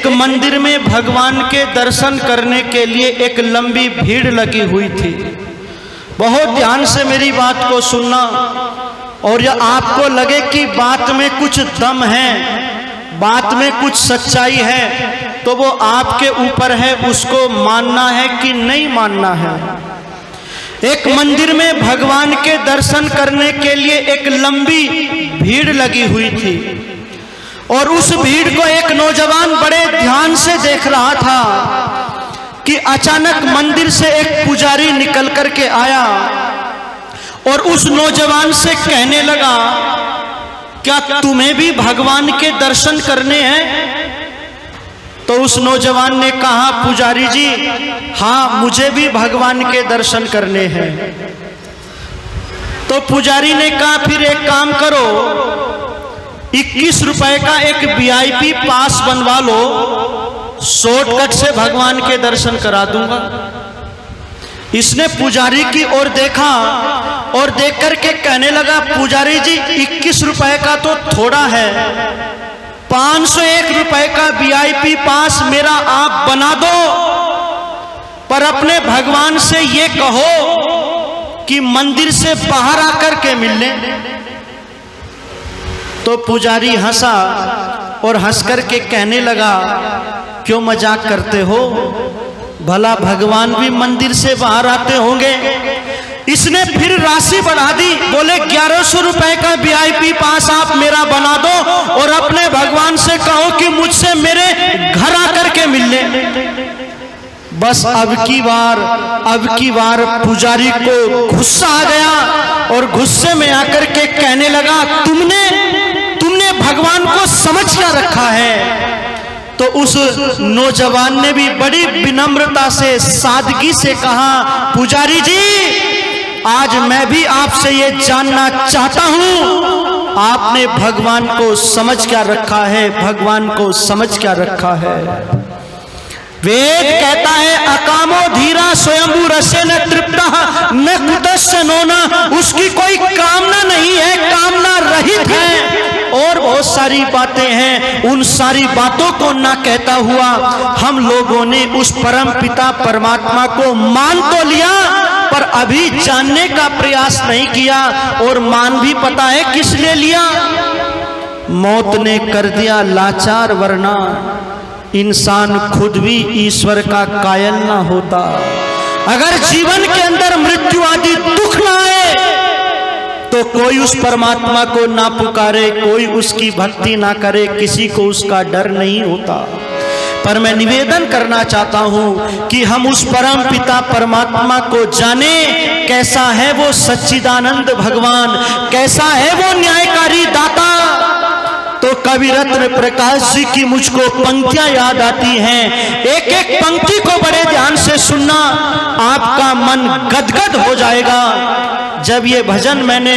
एक मंदिर में भगवान के दर्शन करने के लिए एक लंबी भीड़ लगी हुई थी। बहुत ध्यान से मेरी बात को सुनना, और यह आपको लगे कि बात में कुछ दम है, बात में कुछ सच्चाई है, तो वो आपके ऊपर है, उसको मानना है कि नहीं मानना है। एक मंदिर में भगवान के दर्शन करने के लिए एक लंबी भीड़ लगी हुई थी, और उस भीड़ को एक नौजवान बड़े ध्यान से देख रहा था कि अचानक मंदिर से एक पुजारी निकल करके आया और उस नौजवान से कहने लगा, क्या तुम्हें भी भगवान के दर्शन करने हैं? तो उस नौजवान ने कहा, पुजारी जी हाँ, मुझे भी भगवान के दर्शन करने हैं। तो पुजारी ने कहा, फिर एक काम करो, 21 रुपए का एक VIP पास बनवा लो, शॉर्टकट से भगवान के दर्शन करा दूंगा। इसने पुजारी की ओर देखा और देख करके कहने लगा, पुजारी जी 21 रुपए का तो थोड़ा है, 501 रुपए का VIP पास मेरा आप बना दो, पर अपने भगवान से ये कहो कि मंदिर से बाहर आकर के मिल लें। तो पुजारी हंसा और हंस करके कहने लगा, क्यों मजाक करते हो, भला भगवान भी मंदिर से बाहर आते होंगे। इसने फिर राशि बढ़ा दी, बोले 1100 रुपए का VIP पास आप मेरा बना दो और अपने भगवान से कहो कि मुझसे मेरे घर आकर के मिल ले। बस अब की बार पुजारी को गुस्सा आ गया और गुस्से में आकर के कहने लगा, तुमने भगवान को समझ क्या रखा है? तो उस नौजवान ने भी बड़ी विनम्रता से, सादगी से कहा, पुजारी जी आज मैं भी आपसे ये जानना चाहता हूं, आपने भगवान को समझ क्या रखा है? भगवान को समझ क्या रखा है? वेद कहता है, अकामो धीरा स्वयंभू रसे न तृप्ता न कुतस्य नोना, उसकी कोई कामना नहीं है, कामना रहित है। और बहुत सारी बातें हैं, उन सारी बातों को ना कहता हुआ हम लोगों ने उस परम पिता परमात्मा को मान तो लिया, पर अभी जानने का प्रयास नहीं किया। और मान भी पता है किस लिए लिया? मौत ने कर दिया लाचार, वरना इंसान खुद भी ईश्वर का कायल ना होता। अगर जीवन के अंदर मृत्यु आदि दुख ना आए तो कोई उस परमात्मा को ना पुकारे, कोई उसकी भक्ति ना करे, किसी को उसका डर नहीं होता। पर मैं निवेदन करना चाहता हूं कि हम उस परम पिता परमात्मा को जाने, कैसा है वो सच्चिदानंद भगवान, कैसा है वो न्यायकारी दाता। तो कवि रत्न प्रकाश जी की मुझको पंक्तियां याद आती हैं, एक एक पंक्ति को बड़े ध्यान से सुनना, आपका मन गदगद हो जाएगा। जब ये भजन मैंने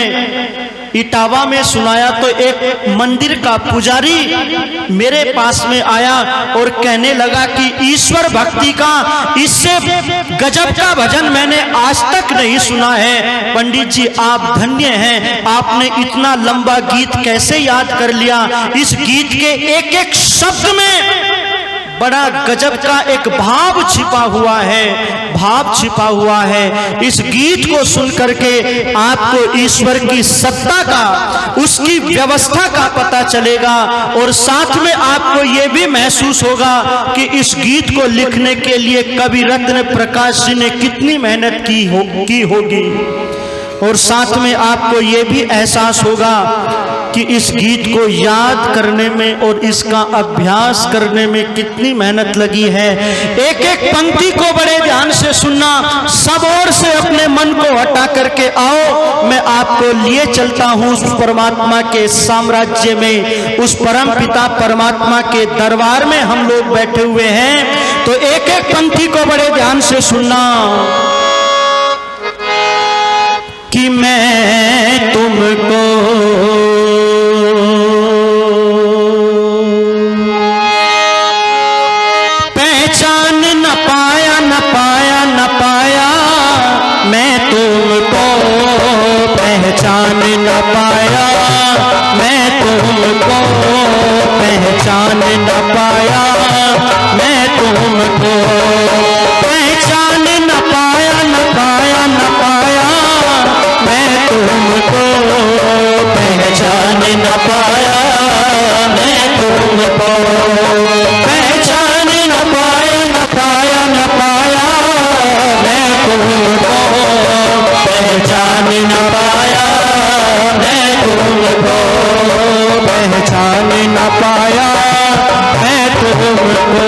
इटावा में सुनाया तो एक मंदिर का पुजारी मेरे पास में आया और कहने लगा कि ईश्वर भक्ति का इससे गजब का भजन मैंने आज तक नहीं सुना है। पंडित जी आप धन्य हैं, आपने इतना लंबा गीत कैसे याद कर लिया? इस गीत के एक एक शब्द में बड़ा गजब का एक भाव छिपा हुआ है, इस गीत को सुन करके आपको ईश्वर की सत्ता का, उसकी व्यवस्था का पता चलेगा। और साथ में आपको यह भी महसूस होगा कि इस गीत को लिखने के लिए कवि रत्न प्रकाश जी ने कितनी मेहनत की होगी। और साथ में आपको ये भी एहसास होगा कि इस गीत को याद करने में और इसका अभ्यास करने में कितनी मेहनत लगी है। एक एक पंक्ति को बड़े ध्यान से सुनना, सब ओर से अपने मन को हटा करके आओ, मैं आपको लिए चलता हूँ उस परमात्मा के साम्राज्य में, उस परम पिता परमात्मा के दरबार में हम लोग बैठे हुए हैं। तो एक एक पंक्ति को बड़े ध्यान से सुनना कि मैं तुमको पहचान न पाया, मैं तुमको पहचान न पाया, मैं तुमको पहचान न पाया। तुमको।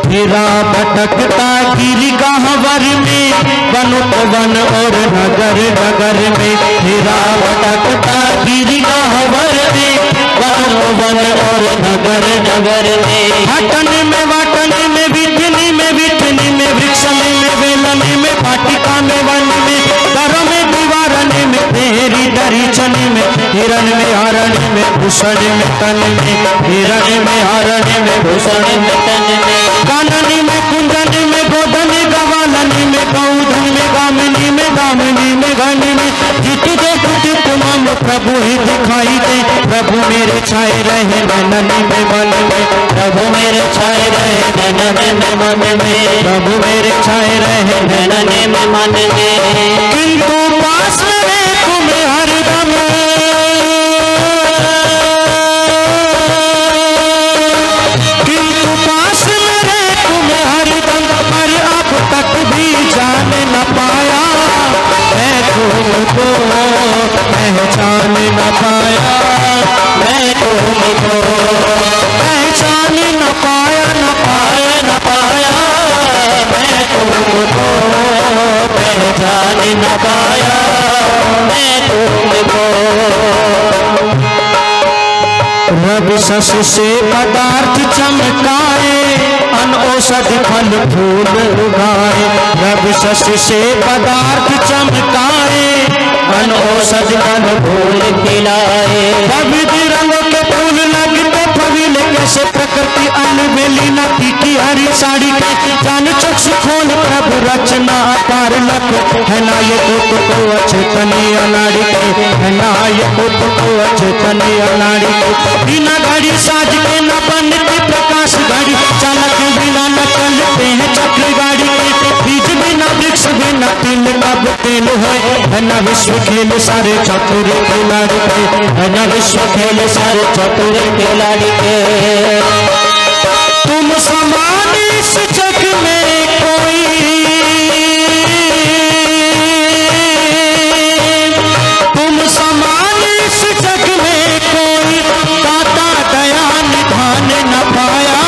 फिरा भटकता गिरगाहवर में, वन और नगर नगर में। फिरा भटकता गिरगाहवर में, वन और नगर नगर में। हटन में वाटन में, विठनी में विठनी में, वृक्षण में वेलनी में, पाटिका में वन में, दरों में दीवारने में, तेरी दरीचन में, हिरण में हरण में, भूषण में तन में, हिरण में हरण में, भूषण में तन में। काननी में कुंदन में, गोधन गवालनी में, गौधन में, गामिनी में, दामिनी में, घन में। जित देख चित मम प्रभु ही दिखाई दे, प्रभु मेरे छाए रहे नैननी में मन में, प्रभु मेरे छाए रहे नैननी में मन में, प्रभु मेरे छाए रहे नैननी में मन में। किंतु पास रहे तुम्हें हरदम, किंतु पास रहे तुम्हें हरदम, पर अब तक भी जान न पाया मैं तुमको, पहचान न पाया मैं तुमको, पहचान न पाया न पाया न पाया मैं तुमको, पहचान न पाया मैं तुमको। रवि शश से पदार्थ चमकाए, अनौषधि फल फूल उगाए। रवि शश से पदार्थ चमकाए, अनौषधि फल फूल खिलाए। विविध रंगों के फूल लगते फवील, कैसे प्रकृति अलबेली नती की हरी साड़ी के। जान चक्षु खोल प्रभु रचना अपार लख, है ना ये पुत को अचेतनी अनाड़ी के, है ना ये पुत को अचेतनी अनाड़ी के। बिना घड़ी साज के न बनती प्रकाश घड़ी, चालक बिना न चलते हैं चक्र गाड़ी के। बीज बिना वृक्ष बिना तिल कब तेल है, है न विश्व खेल सारे चतुर खिलाड़ी के, है न विश्व खेल सारे चतुर खिलाड़ी के। तुम समान इस जग में कोई, तुम समान इस जग में कोई, दाता दया निधान न पाया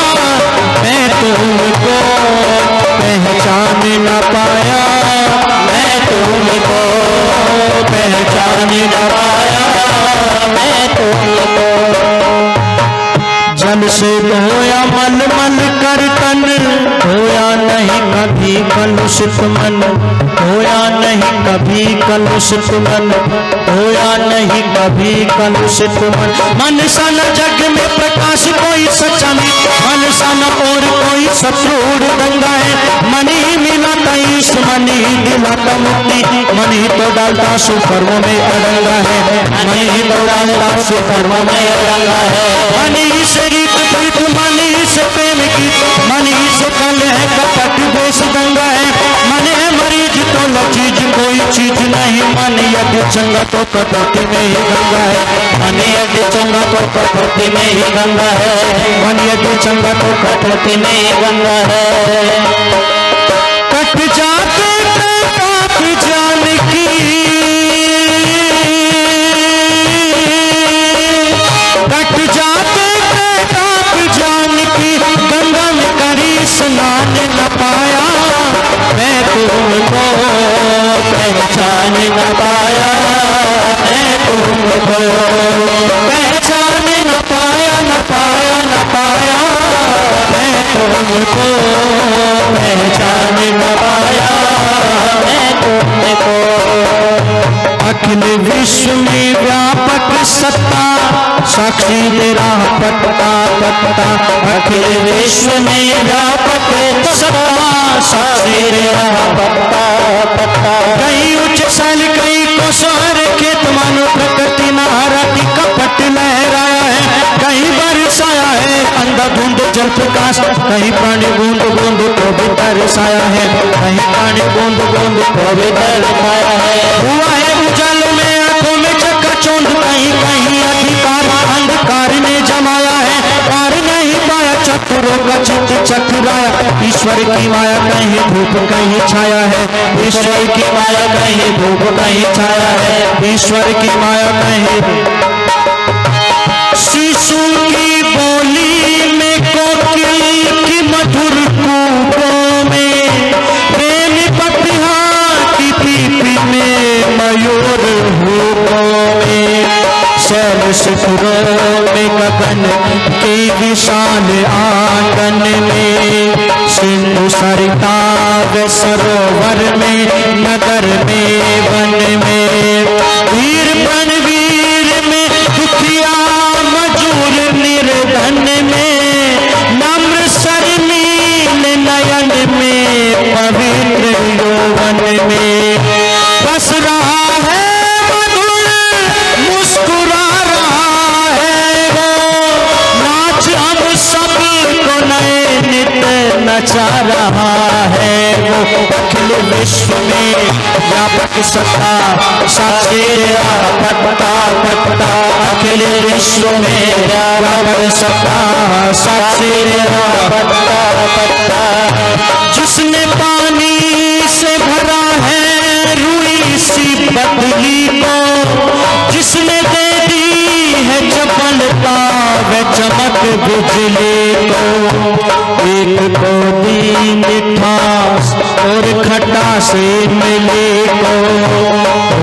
मैं तुमको, पहचान न पाया मैं तुमको, पहचान न पाया मैं तुमको। जल से धोया मल मल कर तन, होया नहीं कभी कलुषित मन, होया नहीं कभी कलुषित मन, होया नहीं कभी कलुषित मन। मन सन जग में प्रकाश कोई सच्चा में, मन सन और कोई शत्रु दंगा है। मन ही मिलाता ईश, मन ही दिलाता मुक्ति, मन ही तो डालता सुकर्म में अड़ंगा है, मन ही तो डालता सुकर्म में अड़ंगा है। मन ही से गीत प्रीत, मन ही से प्रेम गीत, मन ही से कल है कपट देश गंगा है। मन है मरीज तो लचीज कोई चीज नहीं, मन यदि चंगा तो प्रकृति में ही गंगा है, मन यदि चंगा तो प्रकृति में ही गंगा है, मन यदि चंगा तो प्रकृति में ही गंगा है। कट जाते पाप जान की, कट जाते पाप जान की, गंगा में करी स्नान न पाया मैं तुमको, पहचान न पाया मैं तुमको, पहचान न पाया न पाया न पाया मैं तुमको, पहचान न पाया मैं तुमको। अखिल विश्व में व्यापक सत्ता, साक्षी तेरा पत्ता पत्ता। अखिल विश्व में व्यापक सत्ता, साक्षी तेरा पत्ता पत्ता। कहीं उच्च शैल कहीं कोसर खेत, मानो प्रकृति नहरा की कपट लहराया है। कहीं बरसाया है अंधाधुंध जल प्रकाश, कहीं पानी बूंद बूंद को भी तरसाया है, कहीं पानी बूंद बूंद को भी तरसाया है। हुआ है उजाल में आंखों में चकाचौंध, कहीं कहीं अधिकार अंधकार ने जमाया है। पार नहीं पाया चतुरों का चित्त चतुराया, ईश्वर की माया कहीं धूप कहीं छाया है, ईश्वर की माया कहीं धूप कहीं छाया है, ईश्वर की माया कहीं। शिशु की सुखरों में गगन की विशाल आंगन में, सिंधु सरिता व सरोवर में, नगर में, वन में, वीर बनवीर में, दुखिया मजूर निर्धन में, नम्र शर्मील नयन में, पवित्र यौवन में बस रहा है मधुर, मुस्कुरा रहा है वो, नाच अब सबको नए नित नचा रहा है वो। अखिल विश्व में व्यापक सत्ता साक्षी तेरा पत्ता पत्ता, अखिल विश्व में व्यापक सत्ता साक्षी तेरा पत्ता पत्ता। जिसने पानी से भरा है रुई सी बदली को, जिसने दे दी है चपलता व चमक बिजली को, एक को दी मिठास और खटा से मिले को,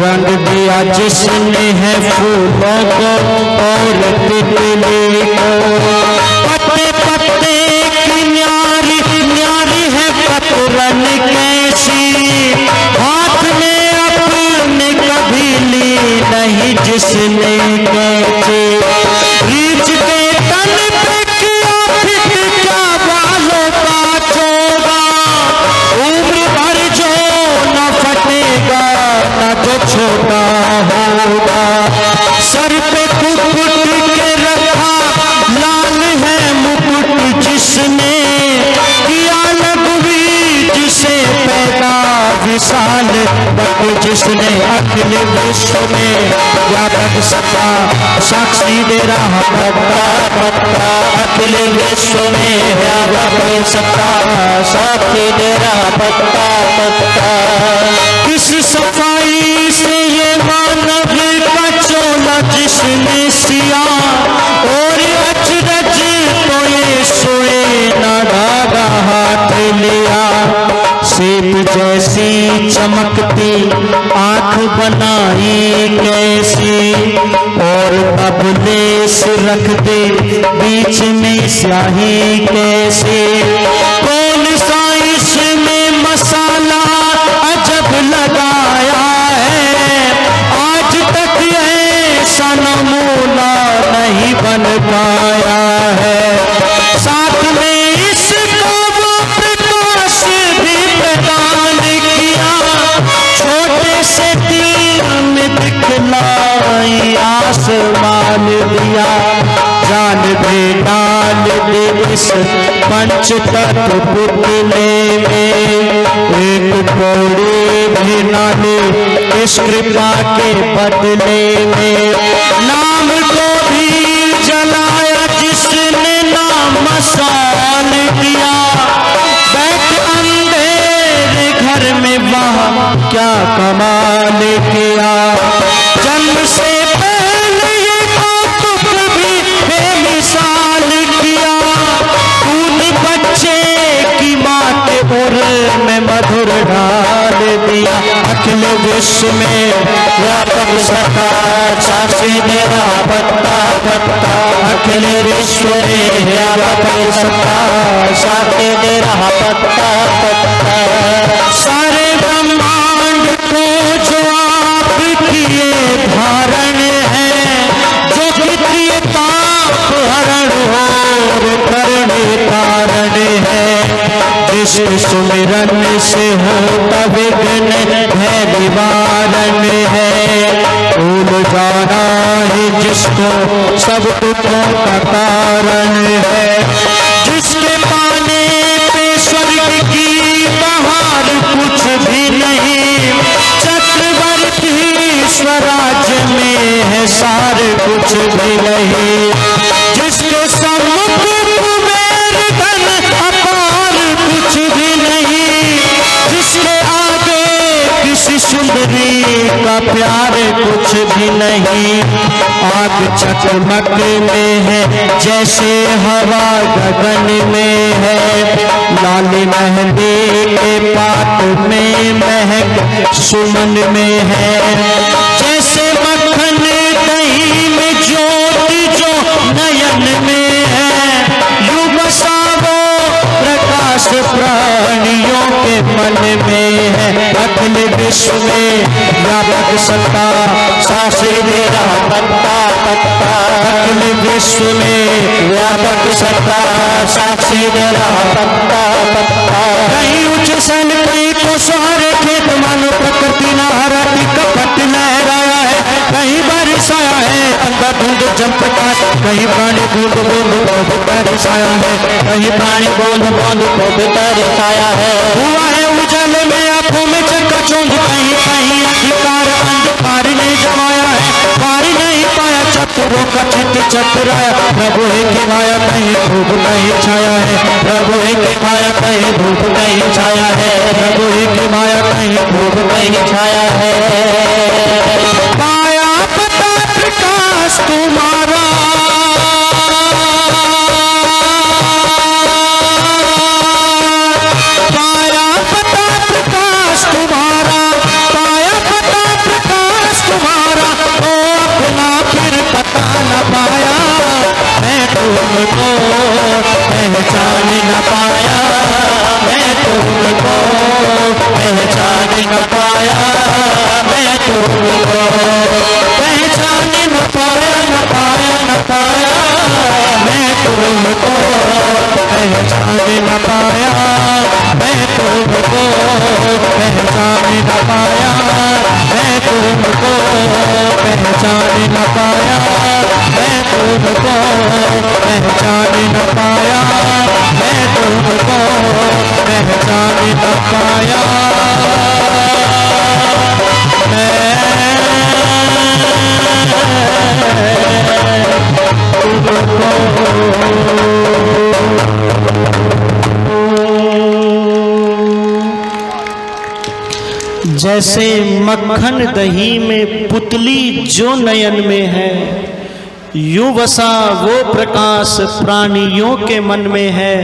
रंग दिया जिसने है फूलों को और तितली को। पत्ते पत्ते की न्यारी न्यारी है पतरन कैसी, हाथ में अपने कभी ली नहीं जिसने कैसे, रीछ के तन पे किया फिट क्या बालों का चोगा, उम्र भर जो न फटेगा न जो छोटा होगा, सर पे कुकुट के रखा लाल है मुकुट जिसने, किया लघुवी जिसे पैदा विशाल बट जिसने, अखिल विश्व में व्यापक सत्ता साक्षी दे रहा पत्ता पत्ता, अखिल विश्व में व्यापक सत्ता साक्षी दे रहा पत्ता पत्ता। किस सफाई से ये मानव का चोला जिसने सिया, और अचरज तो ये सोए ना धागा हाथ लिया, सेब जैसी चमकती आंख बनाई कैसी, और अबलेस रख दे बीच में स्याही कैसे, कौन सा इसमें मसाला अजब लगाया है, आज तक ऐसा नमूना नहीं बन पाया है, साथ में इसको वो प्रकाश भी प्रदान किया, छोटे से दिल में दिखलाई आसमान दिया, जान दे डाल दे इस पंच तत्व पुतले में, एक कौड़ी भी ना ले इस कृपा के बदले में, नाम को भी जलाया जिसने नाम मसाल किया, बैठ अंधेरे घर में वहाँ क्या कमाल किया, जन्म से पहले ये कौतुक भी बेमिसाल किया, दूध बच्चे की माँ के उर में मधुर डाल दिया, अखिल विश्व में व्यापक सत्ता साक्षी तेरा पत्ता पत्ता, अखिल विश्व में व्यापक सत्ता साक्षी तेरा पत्ता पत्ता। सारे ब्रह्मांड को जो आप किए धारण है, जो क्षत्रिय ताप हरण और करण कारण है, जिस सुमिरन से होता विघ्न है निवारण है, भूल जाना है जिसको सब दुखों का कारण है, जिसके पाने पे स्वर्ग की बहार कुछ भी नहीं, चक्रवर्ती स्वराज्य में है सार कुछ भी नहीं, जिसके सम्मुख कुबेर धन अपार कुछ भी नहीं, जिसके आगे किसी सुंदरी का प्यार कुछ भी नहीं, आग चकमक में है जैसे हवा गगन में है, लाल मेहंदी के पात में महक सुमन में है, जैसे मक्खन दही में जो मन में है, यूं बसा वो प्रकाश प्राणियों के मन में है। अखिल विश्व में व्यापक सत्ता साक्षी तेरा तत्ता तत्ता, अखिल विश्व में व्यापक सत्ता साक्षी तेरा तत्ता तत्ता। कहीं उच्च सन कहीं को सहारे खेत, मानो प्रकृति नारती कपट लहराया है। कहीं बारिश आया है अंधाधुंध जम प्रकाश, कहीं प्राणी बूंद बूंद को बरसाया है, कहीं प्राणी बूंद बूंद को बरसाया है। हुआ है उजल में आंखों में चकाचौंध, कहीं कहीं अधिकार अंधकार ने जमाया है। पार नहीं पाया चतुरों का चित चतुराया, प्रभु है की माया कहीं धूप नहीं छाया है, प्रभु है की माया कहीं धूप नहीं छाया है, प्रभु है की माया कहीं धूप नहीं छाया है। पाया पता प्रकाश तुम्हारा, पाया पता प्रकाश तुम्हारा, पाया पता प्रकाश तुम्हारा, ओ अपना फिर पता न पाया, मैं तुमको पहचान न पाया, मैं तुमको पहचान न पाया, मैं तुमको पहचान न पाया, न पाया न पाया, मैं तुमको पहचान न पाया, मैं तुमको पहचान न पाया, मैं तुमको पहचान न पाया, मैं तुमको पहचान न पाया, मैं तुमको पहचान न पाया। जैसे मक्खन दही में पुतली जो नयन में है, यूं वसा वो प्रकाश प्राणियों के मन में है।